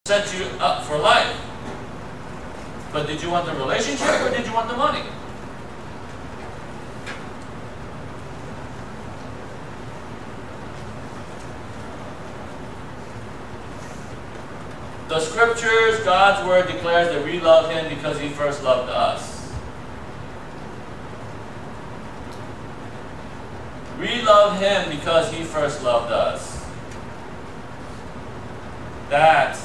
set you up for life. But did you want the relationship or did you want the money? The scriptures, God's word declares that we love Him because He first loved us. We love Him because He first loved us. That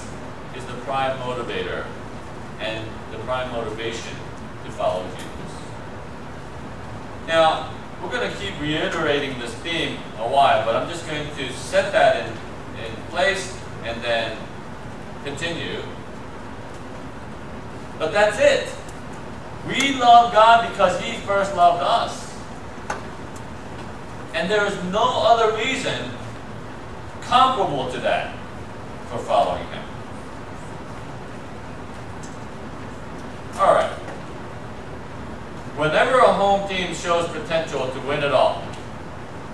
is the prime motivator and the prime motivation to follow Jesus. Now, we're going to keep reiterating this theme a while, but I'm just going to set that in place and then continue. But that's it. We love God because He first loved us. And there is no other reason comparable to that for following Him. Alright. Whenever a home team shows potential to win it all,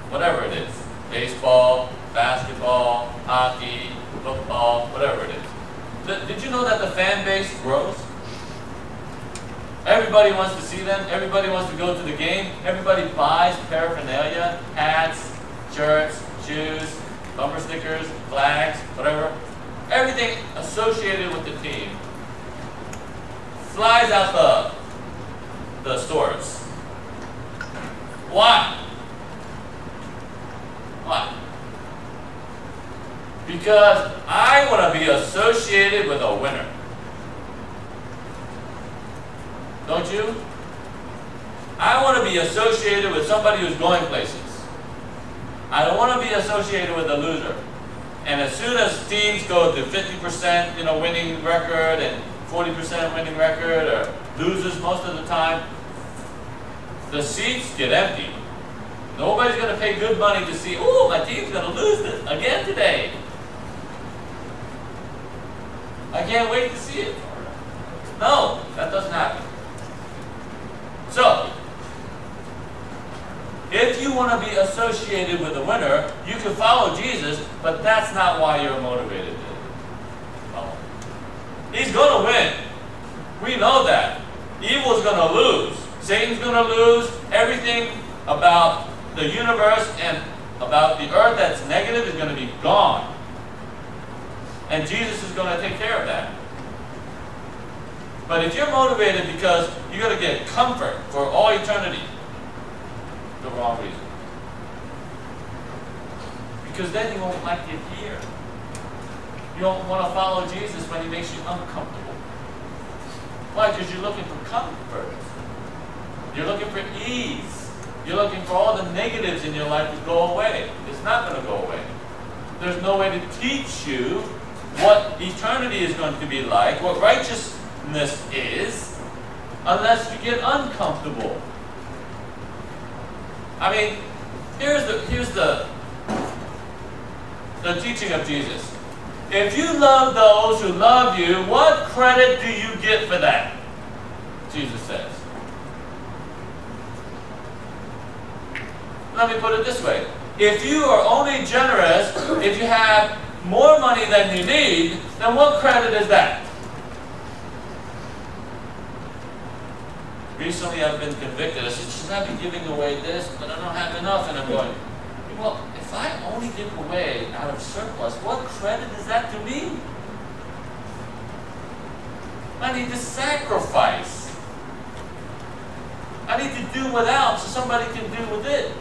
whatever it is, baseball, basketball, hockey, football, whatever it is, did you know that the fan base grows? Everybody wants to see them. Everybody wants to go to the game. Everybody buys paraphernalia, hats, shirts, shoes, bumper stickers, flags, whatever. Everything associated with the team flies out the stores. Why? Why? Because I want to be associated with a winner. Don't you? I want to be associated with somebody who's going places. I don't want to be associated with a loser. And as soon as teams go to 50% winning record and 40% winning record, or loses most of the time, the seats get empty. Nobody's going to pay good money to see, oh, my team's going to lose this again today. I can't wait to see it. No, that doesn't happen. So, if you want to be associated with a winner, you can follow Jesus, but that's not why you're motivated to follow. He's going to win. We know that. Evil's going to lose. Satan's going to lose. Everything about the universe and about the earth that's negative is going to be gone. And Jesus is going to take care of that. But if you're motivated because you're going to get comfort for all eternity, the wrong reason. Because then you won't like it here. You don't want to follow Jesus when He makes you uncomfortable. Why? Because you're looking for comfort. You're looking for ease. You're looking for all the negatives in your life to go away. It's not going to go away. There's no way to teach you what eternity is going to be like, what righteousness is, unless you get uncomfortable. I mean, here's the teaching of Jesus. If you love those who love you, what credit do you get for that? Jesus says. Let me put it this way. If you are only generous, if you have more money than you need, then what credit is that? Recently I've been convicted. I said, should I be giving away this? But I don't have enough. And I'm going, well, if I only give away out of surplus, what credit is that to me? I need to sacrifice. I need to do without so somebody can do with it.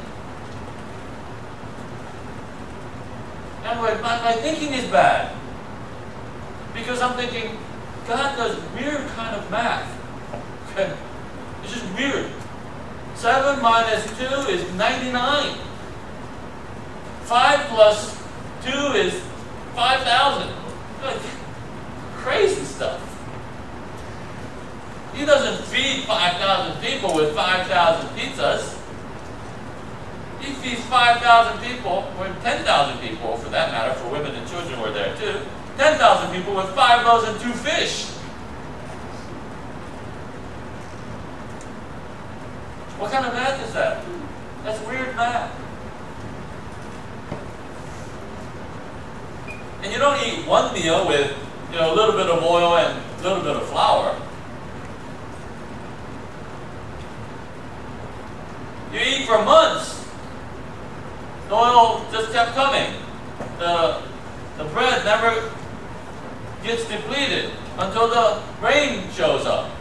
Anyway, my thinking is bad. Because I'm thinking, God does weird kind of math. Okay? It's just weird. 7 minus 2 is 99. 5 plus 2 is 5,000. Like, crazy stuff. He doesn't feed 5,000 people with 5,000 pizzas. He feeds 5,000 people, or 10,000 people for that matter, for women and children were there too. 10,000 people with 5 loaves and 2 fish. What kind of math is that? That's weird math. And you don't eat one meal with, a little gets depleted until the rain shows up.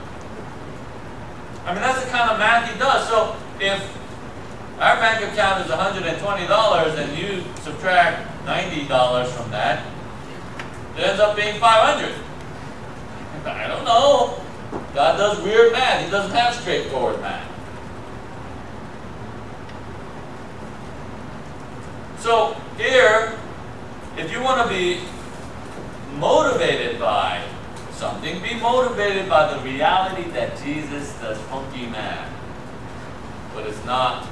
I mean, that's the kind of math he does. So if our bank account is $120 and you subtract $90 from that, it ends up being $500. I don't know. God does weird math. He doesn't have straightforward math. So here, if you want to be motivated by something, be motivated by the reality that Jesus does funky math. But it's not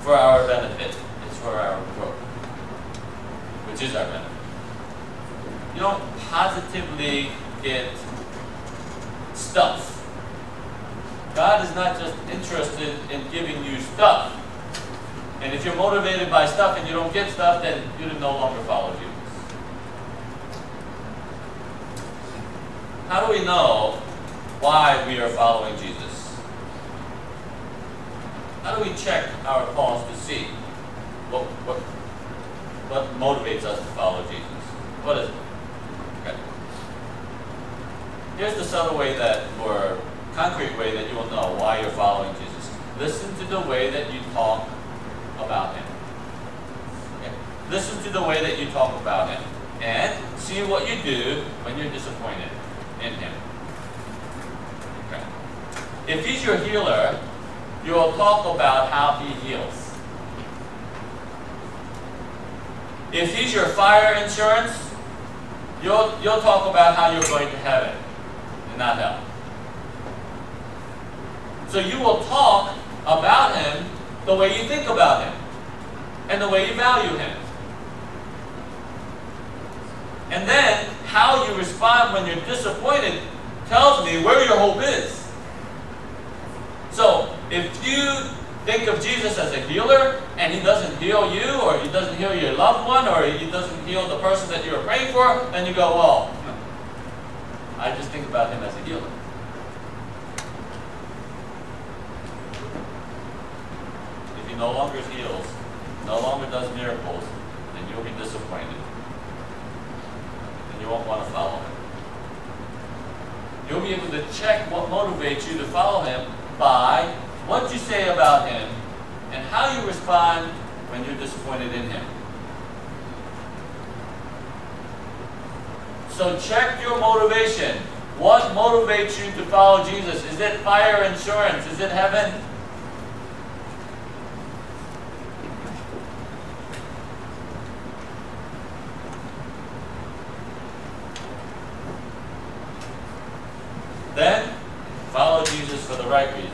for our benefit. It's for our growth, which is our benefit. You don't positively get stuff. God is not just interested in giving you stuff. And if you're motivated by stuff and you don't get stuff, then you no longer follow Jesus. How do we know why we are following Jesus? How do we check our pulse to see what motivates us to follow Jesus? What is it? Okay. Here's the subtle way or concrete way that you will know why you're following Jesus. Listen to the way that you talk about him. Okay. Listen to the way that you talk about him. And see what you do when you're disappointed in him. Okay. If he's your healer, you will talk about how he heals. If he's your fire insurance, you'll talk about how you're going to heaven and not hell. So you will talk about him the way you think about him and the way you value him. And then how you respond when you're disappointed tells me where your hope is. So if you think of Jesus as a healer and he doesn't heal you, or he doesn't heal your loved one, or he doesn't heal the person that you're praying for, then you go, well, I just think about him as a healer. If he no longer heals, no longer does miracles, then you'll be disappointed. And you won't want to follow him. You'll be able to check what motivates you to follow him by what you say about him and how you respond when you're disappointed in him. So check your motivation. What motivates you to follow Jesus? Is it fire insurance? Is it heaven? Then, follow Jesus for the right reasons.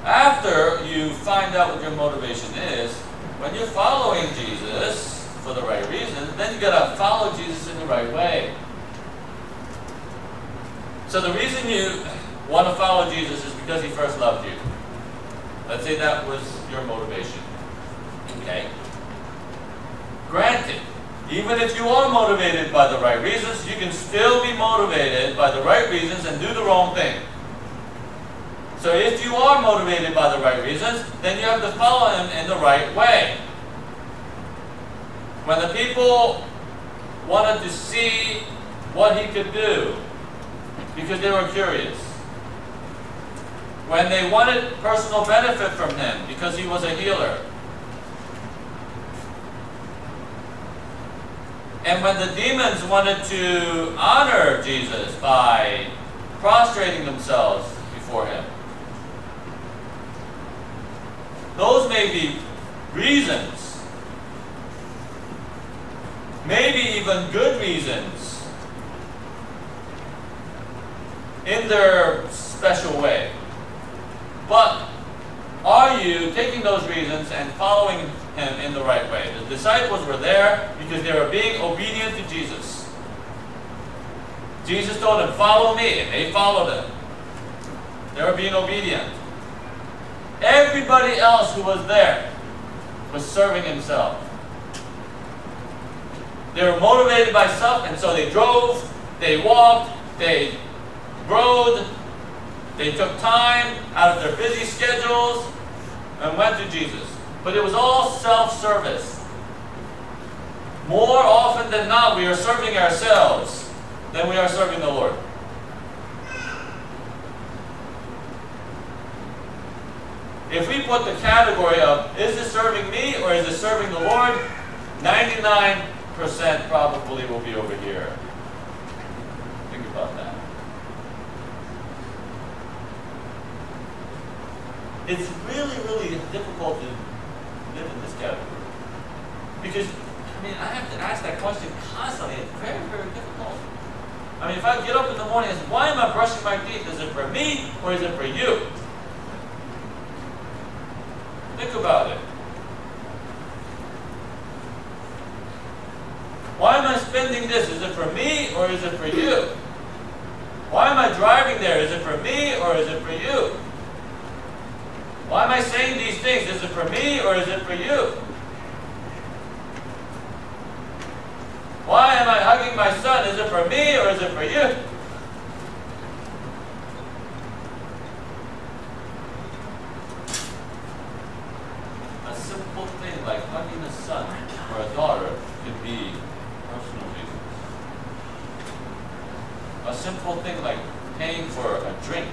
After you find out what your motivation is, when you're following Jesus for the right reasons, then you gotta follow Jesus in the right way. So the reason you want to follow Jesus is because he first loved you. Let's say that was your motivation. Okay? Granted, even if you are motivated by the right reasons, you can still be motivated by the right reasons and do the wrong thing. So if you are motivated by the right reasons, then you have to follow him in the right way. When the people wanted to see what he could do, because they were curious. When they wanted personal benefit from him, because he was a healer. And when the demons wanted to honor Jesus by prostrating themselves before him. Those may be reasons, maybe even good reasons, in their special way. But are you taking those reasons and following him in the right way? The disciples were there because they were being obedient to Jesus. Jesus told them, follow me, and they followed him. They were being obedient. Everybody else who was there was serving himself. They were motivated by stuff, and so they drove, they walked, they rode, they took time out of their busy schedules, and went to Jesus. But it was all self-service. More often than not, we are serving ourselves than we are serving the Lord. If we put the category of, is it serving me or is it serving the Lord? 99% probably will be over here. Think about that. It's really, really difficult to live in this category. Because, I mean, I have to ask that question constantly. It's very, very difficult. I mean, if I get up in the morning and say, why am I brushing my teeth? Is it for me or is it for you? Think about it. Why am I spending this? Is it for me or is it for you? Why am I driving there? Is it for me or is it for you? Why am I saying these things? Is it for me or is it for you? Why am I hugging my son? Is it for me or is it for you? A simple thing like hugging a son or a daughter could be personal reasons. A simple thing like paying for a drink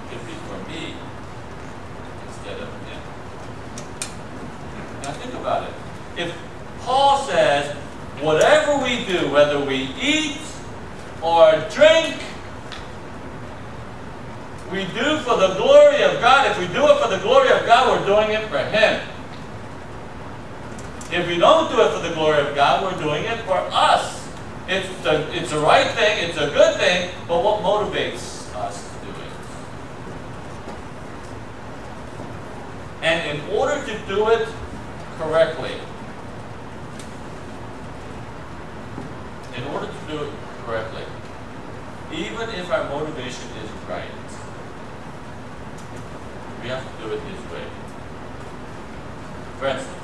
could be for me instead of him. Now think about it. If Paul says, whatever we do, whether we eat or drink, we do for the glory of God. If we do it for the glory of God, we're doing it for Him. If we don't do it for the glory of God, we're doing it for us. It's the right thing, it's a good thing, but what motivates us to do it? And in order to do it correctly, even if our motivation is right, we have to do it His way. For instance,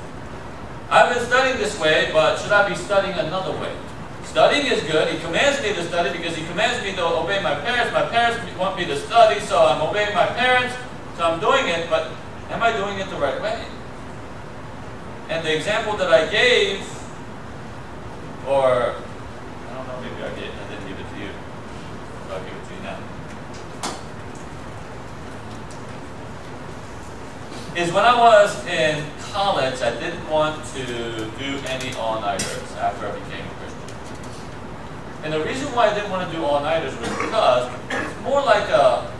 I've been studying this way, but should I be studying another way? Studying is good. He commands me to study because He commands me to obey my parents. My parents want me to study, so I'm obeying my parents, so I'm doing it, but am I doing it the right way? And the example that I gave, or I don't know, maybe I didn't give it to you. So I'll give it to you now. Is when I was in college, I didn't want to do any all-nighters after I became a Christian. And the reason why I didn't want to do all-nighters was because it's more like a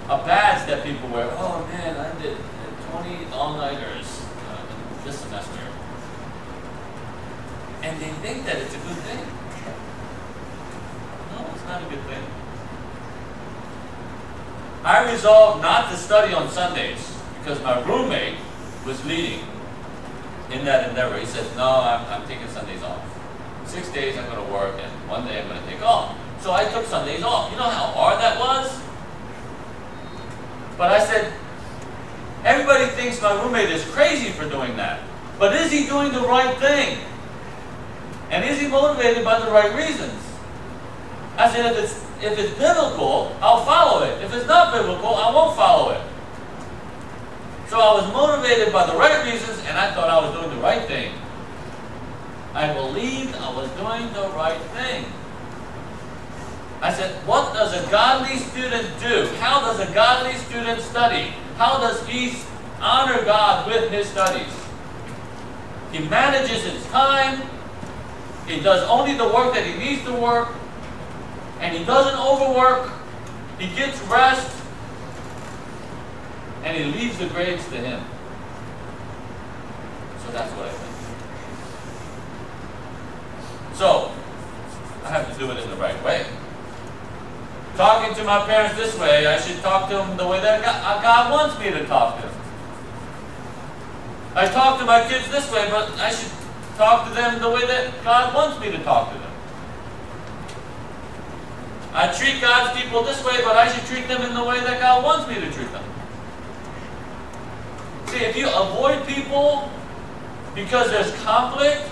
badge that people wear. Oh man, I did 20 all-nighters this semester. And they think that it's a good thing. No, it's not a good thing. I resolved not to study on Sundays because my roommate was leading in that endeavor. He said, no, I'm taking Sundays off. 6 days I'm going to work and 1 day I'm going to take off. So I took Sundays off. You know how hard that was? But I said, everybody thinks my roommate is crazy for doing that. But is he doing the right thing? And is he motivated by the right reasons? I said, if it's biblical, I'll follow it. If it's not biblical, I won't follow it. So I was motivated by the right reasons, and I thought I was doing the right thing. I believed I was doing the right thing. I said, what does a godly student do? How does a godly student study? How does he honor God with his studies? He manages his time. He does only the work that he needs to work. And he doesn't overwork. He gets rest. And he leaves the grades to him. So that's what I think. So, I have to do it in the right way. Talking to my parents this way, I should talk to them the way that God wants me to talk to them. I talk to my kids this way, but I should talk to them the way that God wants me to talk to them. I treat God's people this way, but I should treat them in the way that God wants me to treat them. See, if you avoid people because there's conflict,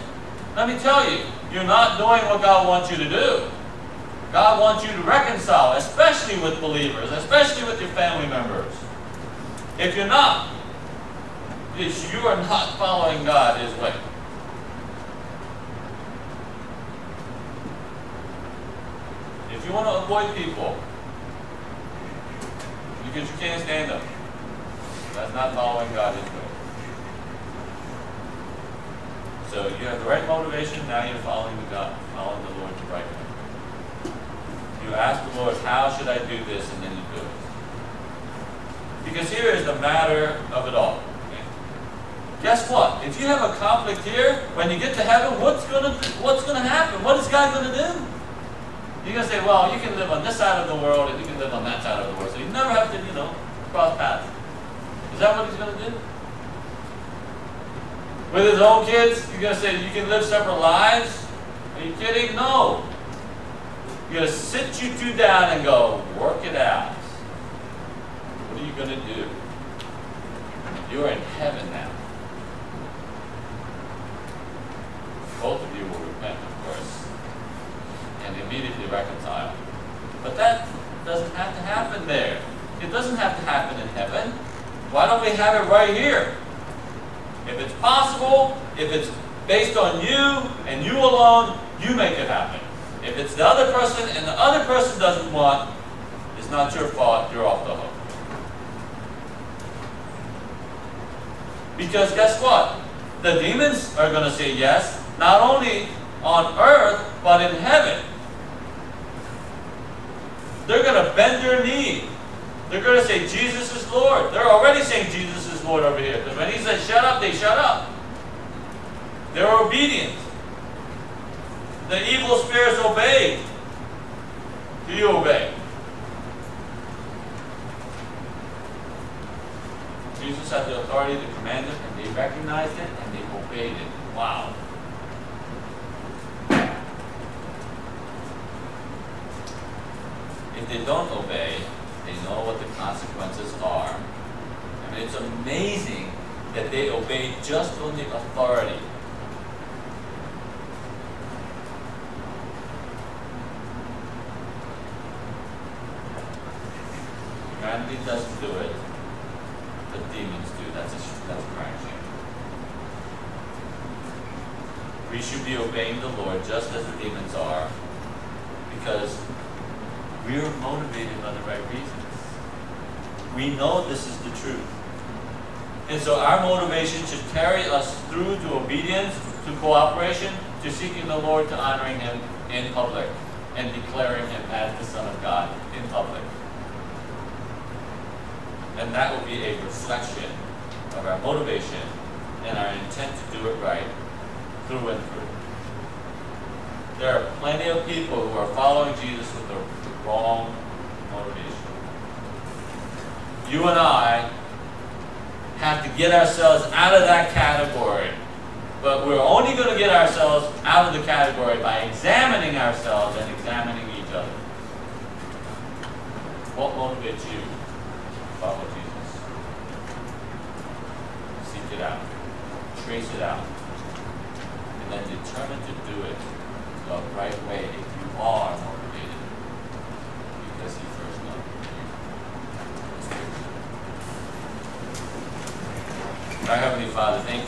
let me tell you, you're not doing what God wants you to do. God wants you to reconcile, especially with believers, especially with your family members. If you're not, you are not following God His way. If you want to avoid people because you can't stand them, that's not following God His way. So you have the right motivation, now you're following God, following the Lord the right way. You ask the Lord, how should I do this? And then you do it. Because here is the matter of it all. Okay? Guess what? If you have a conflict here, when you get to heaven, what's going to happen? What is God going to do? You're going to say, well, you can live on this side of the world and you can live on that side of the world. So you never have to, cross paths. Is that what He's going to do? With His own kids, you're going to say you can live separate lives? Are you kidding? No. You're going to sit you two down and go, work it out. What are you going to do? You're in heaven now. Both of you will repent, of course, and immediately reconcile. But that doesn't have to happen there. It doesn't have to happen in heaven. Why don't we have it right here? If it's possible, if it's based on you and you alone, you make it happen. If it's the other person and the other person doesn't want, it's not your fault, you're off the hook. Because guess what? The demons are going to say yes, not only on earth, but in heaven. They're going to bend their knee. They're going to say, Jesus is Lord. They're already saying Jesus is Lord over here. Because when He says shut up, they shut up. They're obedient. The evil spirits obeyed. Do you obey? Jesus had the authority to command it, and they recognized it, and they obeyed it. Wow. If they don't obey, they know what the consequences are. I mean, it's amazing that they obeyed just on the authority. Humanity doesn't do it, but demons do. That's a crying shame. We should be obeying the Lord just as the demons are, because we are motivated by the right reasons. We know this is the truth. And so our motivation should carry us through to obedience, to cooperation, to seeking the Lord, to honoring Him in public, and declaring Him as the Son of God in public. And that will be a reflection of our motivation and our intent to do it right through and through. There are plenty of people who are following Jesus with the wrong motivation. You and I have to get ourselves out of that category. But we're only going to get ourselves out of the category by examining ourselves and examining each other. What motivates you to follow Jesus? Seek it out. Trace it out. And then determine to do it the right way if you are motivated. Because He first loved you. Our Heavenly Father, thank you.